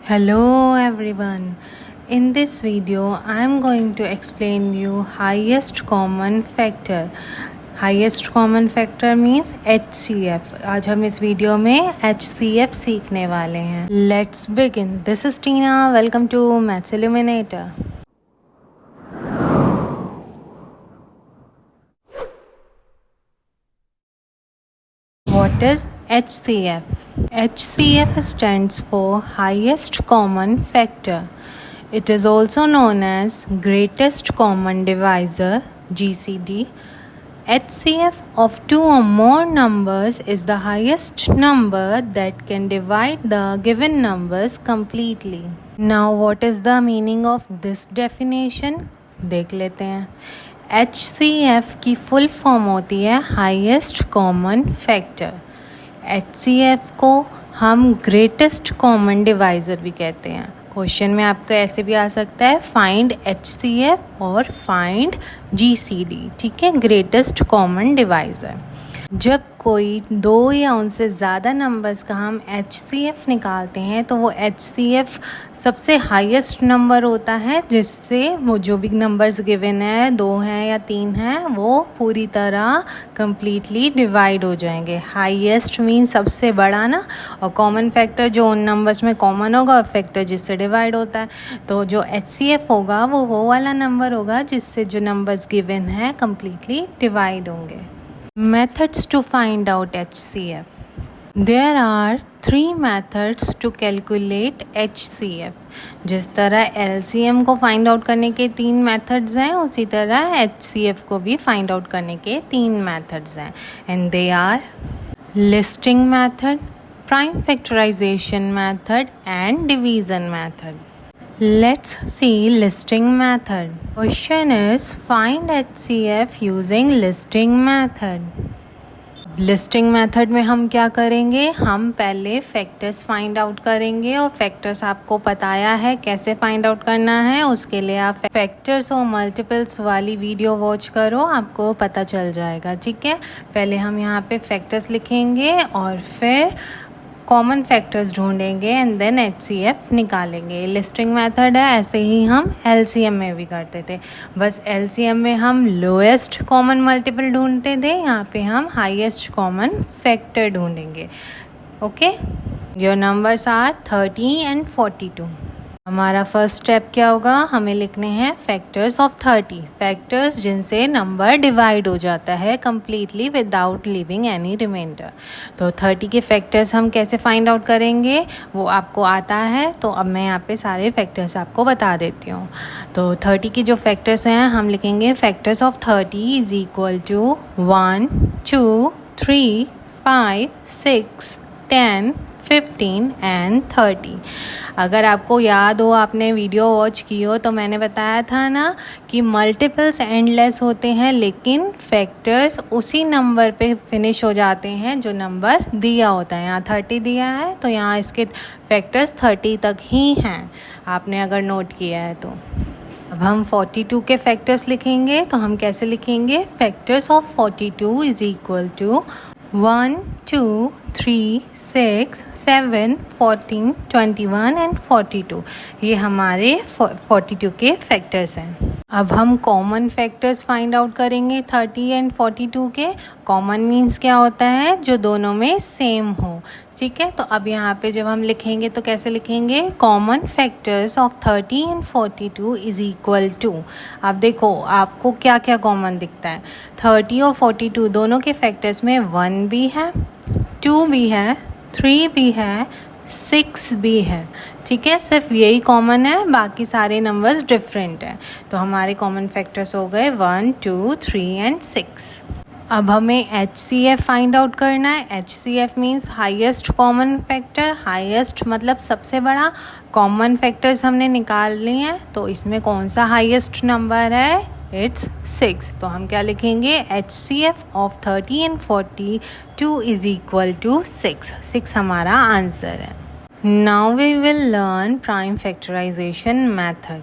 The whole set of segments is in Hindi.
Hello everyone. In this video I am going to explain you highest common factor. Highest common factor means HCF. आज हम इस वीडियो में HCF सीखने वाले हैं. Let's begin. This is Tina. Welcome to Maths Illuminator. What is HCF? HCF stands for highest common factor. It is also known as greatest common divisor GCD. HCF of two or more numbers is the highest number that can divide the given numbers completely. Now what is the meaning of this definition? देख लेते हैं. HCF की फुल फॉर्म होती है हाईएस्ट कॉमन फैक्टर. HCF को हम ग्रेटेस्ट कॉमन डिवाइज़र भी कहते हैं. क्वेश्चन में आपका ऐसे भी आ सकता है फाइंड HCF और फाइंड GCD. ठीक है, ग्रेटेस्ट कॉमन डिवाइज़र. जब कोई दो या उनसे ज़्यादा नंबर्स का हम HCF निकालते हैं तो वो HCF सबसे हाईएस्ट नंबर होता है जिससे वो जो भी नंबर्स गिवन है 2 हैं या 3 हैं वो पूरी तरह कम्प्लीटली डिवाइड हो जाएंगे. हाईएस्ट मीन सबसे बड़ा ना, और कॉमन फैक्टर जो उन नंबर्स में कॉमन होगा और फैक्टर जिससे डिवाइड होता है. तो जो HCF होगा वो वाला नंबर होगा जिससे जो नंबर्स गिवन हैं कम्प्लीटली डिवाइड होंगे. Methods to find out HCF. There are 3 methods to calculate HCF. जिस तरह LCM को फाइंड आउट करने के 3 मेथड्स हैं उसी तरह HCF को भी फाइंड आउट करने के 3 मेथड्स हैं. And they are listing method, prime factorisation method and division method. Let's see listing method. Question is find HCF using listing method. Listing method में हम क्या करेंगे, हम पहले फैक्टर्स फाइंड आउट करेंगे और फैक्टर्स आपको बताया है कैसे फाइंड आउट करना है. उसके लिए आप फैक्टर्स और मल्टीपल्स वाली वीडियो वॉच करो, आपको पता चल जाएगा. ठीक है, पहले हम यहाँ पे फैक्टर्स लिखेंगे और फिर कॉमन फैक्टर्स ढूंढेंगे एंड देन HCF निकालेंगे. लिस्टिंग मेथड है, ऐसे ही हम LCM में भी करते थे. बस LCM में हम लोएस्ट कॉमन मल्टीपल ढूंढते थे, यहाँ पे हम हाईएस्ट कॉमन फैक्टर ढूंढेंगे. Okay, your numbers are 30 and 42. हमारा फर्स्ट स्टेप क्या होगा, हमें लिखने हैं फैक्टर्स ऑफ 30. फैक्टर्स जिनसे नंबर डिवाइड हो जाता है completely without leaving any remainder. तो 30 के फैक्टर्स हम कैसे फाइंड आउट करेंगे वो आपको आता है. तो अब मैं यहाँ पे सारे फैक्टर्स आपको बता देती हूँ. तो 30 की जो फैक्टर्स हैं हम लिखेंगे factors of 30 is equal to 1, 2, 3, 5, 6, 10, 15 and 30. अगर आपको याद हो, आपने वीडियो वॉच की हो, तो मैंने बताया था ना कि मल्टीपल्स एंडलेस होते हैं लेकिन फैक्टर्स उसी नंबर पे फिनिश हो जाते हैं जो नंबर दिया होता है. यहाँ 30 दिया है तो यहाँ इसके फैक्टर्स 30 तक ही हैं, आपने अगर नोट किया है तो. अब हम 42 के फैक्टर्स लिखेंगे. तो हम कैसे लिखेंगे, factors of 42 is equal to 1, 2, 3, 6, 7, 14, 21 and 42. ये हमारे 42 के फैक्टर्स हैं. अब हम कॉमन फैक्टर्स फाइंड आउट करेंगे 30 एंड 42 के. कॉमन मीन्स क्या होता है, जो दोनों में सेम हो. ठीक है, तो अब यहाँ पे जब हम लिखेंगे तो कैसे लिखेंगे, common factors of 30 and 42 is equal to. अब देखो आपको क्या क्या कॉमन दिखता है. 30 और 42 दोनों के फैक्टर्स में 1 भी है, 2 भी है, 3 भी है, 6 भी है. ठीक है, सिर्फ यही कॉमन है, बाकी सारे नंबर्स डिफरेंट हैं. तो हमारे कॉमन फैक्टर्स हो गए 1, 2, 3 एंड 6. अब हमें HCF फाइंड आउट करना है. HCF means highest common factor. Highest मतलब सबसे बड़ा. कॉमन फैक्टर्स हमने निकाल लिए हैं, तो इसमें कौन सा हाईएस्ट नंबर है, इट्स 6. तो हम क्या लिखेंगे, HCF of 30 and 42 is equal to 6. 6 हमारा आंसर है. Now we will learn prime factorisation method.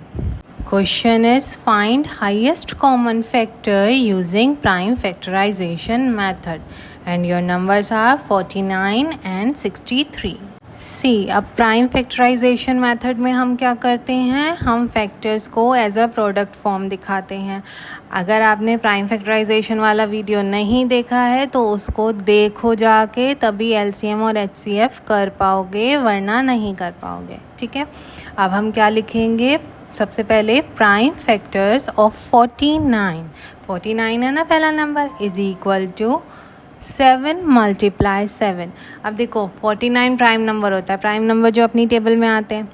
Question is find highest common factor using prime factorization method and your numbers are 49 and 63. सी, अब प्राइम फैक्टराइजेशन मेथड में हम क्या करते हैं, हम फैक्टर्स को एज अ प्रोडक्ट फॉर्म दिखाते हैं। अगर आपने प्राइम फैक्टराइजेशन वाला वीडियो नहीं देखा है तो उसको देखो जाके, तभी एलसीएम और एचसीएफ कर पाओगे, वरना नहीं कर पाओगे। ठीक है, अब हम क्या लिखेंगे, सबसे पहले प्राइम फैक्टर्स ऑफ 49 है ना पहला नंबर, इज इक्वल टू 7 × 7। अब देखो 49 प्राइम नंबर होता है, प्राइम नंबर जो अपनी टेबल में आते हैं,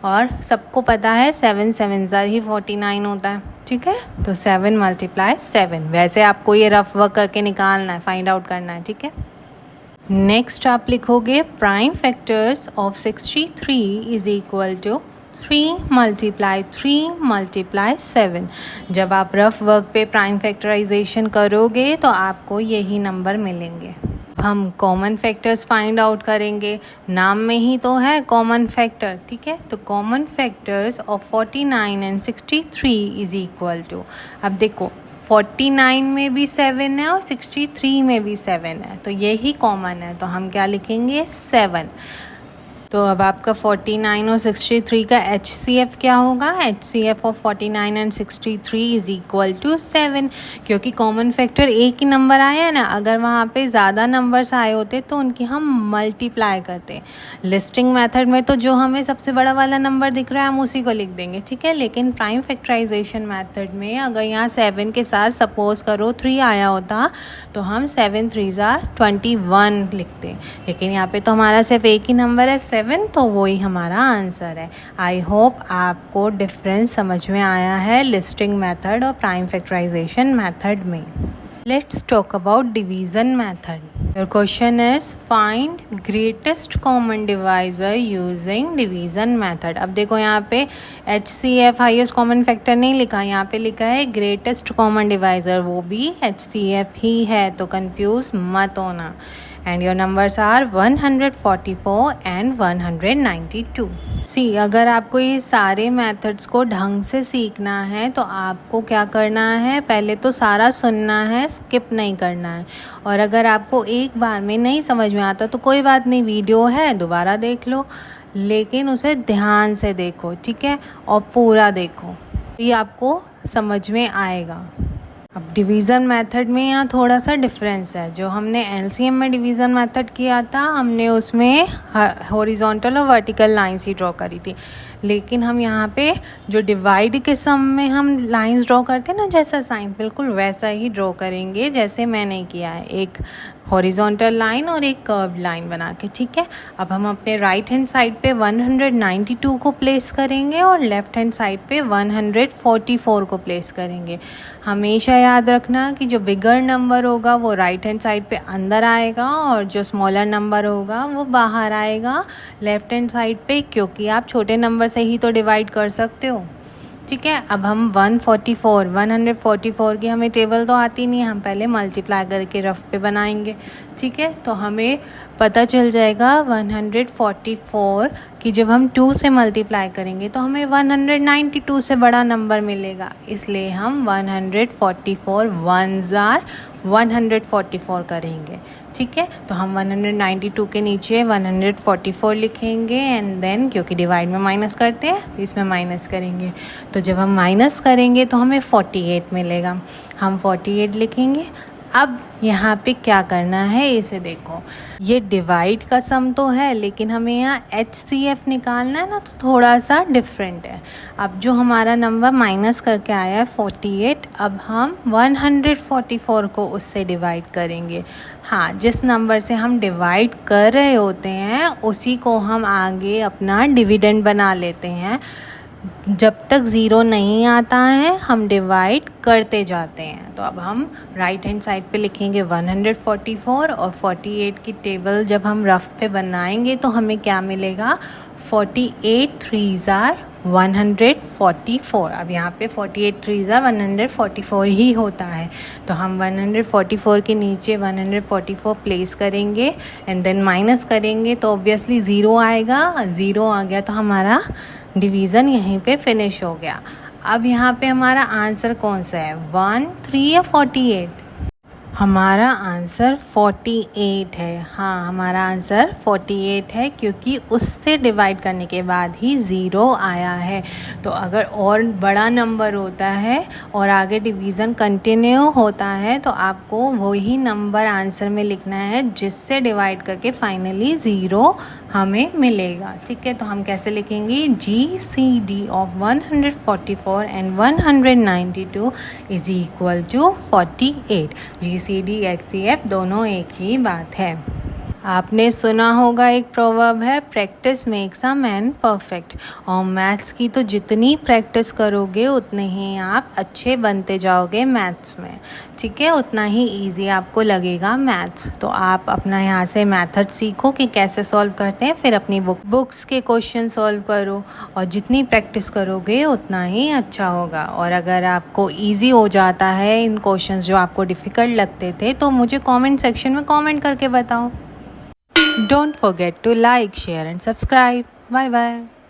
और सबको पता है 7 7 ही 49 होता है। ठीक है, तो 7 × 7, वैसे आपको ये रफ वर्क करके निकालना है, फाइंड आउट करना है। ठीक है, नेक्स्ट आप लिखोगे prime factors of 63 is equal to 3 × 3 × 7। जब आप रफ वर्क पे प्राइम फैक्टराइजेशन करोगे तो आपको यही नंबर मिलेंगे। हम कॉमन फैक्टर्स फाइंड आउट करेंगे, नाम में ही तो है कॉमन फैक्टर। ठीक है, तो common factors of 49 and 63 is equal to, अब देखो 49 में भी 7 है और 63 में भी 7 है, तो यही कॉमन है, तो हम क्या लिखेंगे 7। तो अब आपका 49 और 63 का HCF क्या होगा, HCF of 49 and 63 is equal to 7, क्योंकि कॉमन फैक्टर एक ही नंबर आया है ना, अगर वहाँ पे ज़्यादा नंबर्स आए होते तो उनकी हम मल्टीप्लाई करते। लिस्टिंग मेथड में तो जो हमें सबसे बड़ा वाला नंबर दिख रहा है हम उसी को लिख देंगे। ठीक है, लेकिन प्राइम फैक्टराइजेशन मेथड में अगर यहाँ 7 के साथ सपोज करो 3 आया होता तो हम 7 3 21 लिखते, लेकिन यहाँ पे तो हमारा सिर्फ एक ही नंबर है 7, तो वही हमारा आंसर है। आई होप आपको डिफरेंस समझ में आया है लिस्टिंग मेथड और प्राइम फैक्टराइजेशन मेथड में। Let's talk about division method. Your question is find greatest common divisor using division method. अब देखो यहाँ पे HCF हाईएस्ट कॉमन फैक्टर नहीं लिखा, यहाँ पे लिखा है ग्रेटेस्ट कॉमन डिवाइजर, वो भी HCF ही है, तो कंफ्यूज मत होना। And your numbers are 144 and 192। See, अगर आपको ये सारे मेथड्स को ढंग से सीखना है तो आपको क्या करना है, पहले तो सारा सुनना है, स्किप नहीं करना है। और अगर आपको एक बार में नहीं समझ में आता तो कोई बात नहीं, वीडियो है दोबारा देख लो, लेकिन उसे ध्यान से देखो। ठीक है, और पूरा देखो, ये आपको समझ में आएगा। अब डिवीज़न मेथड में यहाँ थोड़ा सा डिफरेंस है। जो हमने एलसीएम में डिवीज़न मेथड किया था, हमने उसमें हॉरिजॉन्टल और वर्टिकल लाइंस ही ड्रॉ करी थी, लेकिन हम यहाँ पे जो डिवाइड के सम में हम लाइंस ड्रॉ करते हैं ना, जैसा साइन, बिल्कुल वैसा ही ड्रॉ करेंगे जैसे मैंने किया है, एक हॉरिजॉन्टल लाइन और एक कर्व लाइन बना के। ठीक है, अब हम अपने राइट हैंड साइड पे 192 को प्लेस करेंगे और लेफ्ट हैंड साइड पे 144 को प्लेस करेंगे। हमेशा याद रखना कि जो बिगर नंबर होगा वो राइट हैंड साइड पे अंदर आएगा और जो स्मॉलर नंबर होगा वो बाहर आएगा लेफ्ट हैंड साइड पे, क्योंकि आप छोटे नंबर से ही तो डिवाइड कर सकते हो। ठीक है, अब हम 144 की हमें टेबल तो आती नहीं है, हम पहले मल्टीप्लाई करके रफ पे बनाएंगे। ठीक है, तो हमें पता चल जाएगा 144 कि जब हम 2 से मल्टीप्लाई करेंगे तो हमें 192 से बड़ा नंबर मिलेगा, इसलिए हम 144 1s are 144 करेंगे। ठीक है, तो हम 192 के नीचे 144 लिखेंगे एंड देन क्योंकि डिवाइड में माइनस करते हैं इसमें माइनस करेंगे, तो जब हम माइनस करेंगे तो हमें 48 मिलेगा, हम 48 लिखेंगे। अब यहाँ पे क्या करना है इसे देखो, ये डिवाइड का सम तो है लेकिन हमें यहाँ HCF निकालना है ना, तो थोड़ा सा डिफरेंट है। अब जो हमारा नंबर माइनस करके आया है 48, अब हम 144 को उससे डिवाइड करेंगे। हाँ, जिस नंबर से हम डिवाइड कर रहे होते हैं उसी को हम आगे अपना डिविडेंड बना लेते हैं। जब तक ज़ीरो नहीं आता है हम डिवाइड करते जाते हैं। तो अब हम राइट हैंड साइड पे लिखेंगे 144 और 48 की टेबल जब हम रफ पे बनाएंगे तो हमें क्या मिलेगा, 48 3s are 144। अब यहाँ पे 48 3s are 144 ही होता है, तो हम 144 के नीचे 144 प्लेस करेंगे एंड देन माइनस करेंगे तो ऑब्वियसली ज़ीरो आएगा। ज़ीरो आ गया तो हमारा डिवीज़न यहीं पे फिनिश हो गया। अब यहाँ पे हमारा आंसर कौन सा है, 1 3 या 48? हमारा आंसर 48 है। हाँ, हमारा आंसर 48 है क्योंकि उससे डिवाइड करने के बाद ही ज़ीरो आया है। तो अगर और बड़ा नंबर होता है और आगे डिवीज़न कंटिन्यू होता है तो आपको वही नंबर आंसर में लिखना है जिससे डिवाइड करके फाइनली ज़ीरो हमें मिलेगा। ठीक है, तो हम कैसे लिखेंगे? GCD of 144 and 192 is equal to 48। GCD HCF दोनों एक ही बात है। आपने सुना होगा एक प्रोवर्ब है, practice makes a man perfect. और मैथ्स की तो जितनी प्रैक्टिस करोगे उतने ही आप अच्छे बनते जाओगे मैथ्स में। ठीक है, उतना ही इजी आपको लगेगा मैथ्स। तो आप अपना यहाँ से मेथड सीखो कि कैसे सॉल्व करते हैं, फिर अपनी बुक्स के क्वेश्चन सॉल्व करो और जितनी प्रैक्टिस करोगे उतना ही अच्छा होगा। और अगर आपको ईजी हो जाता है इन क्वेश्चंस जो आपको डिफ़िकल्ट लगते थे तो मुझे कमेंट सेक्शन में कमेंट करके बताओ। Don't forget to like, share and subscribe. Bye bye.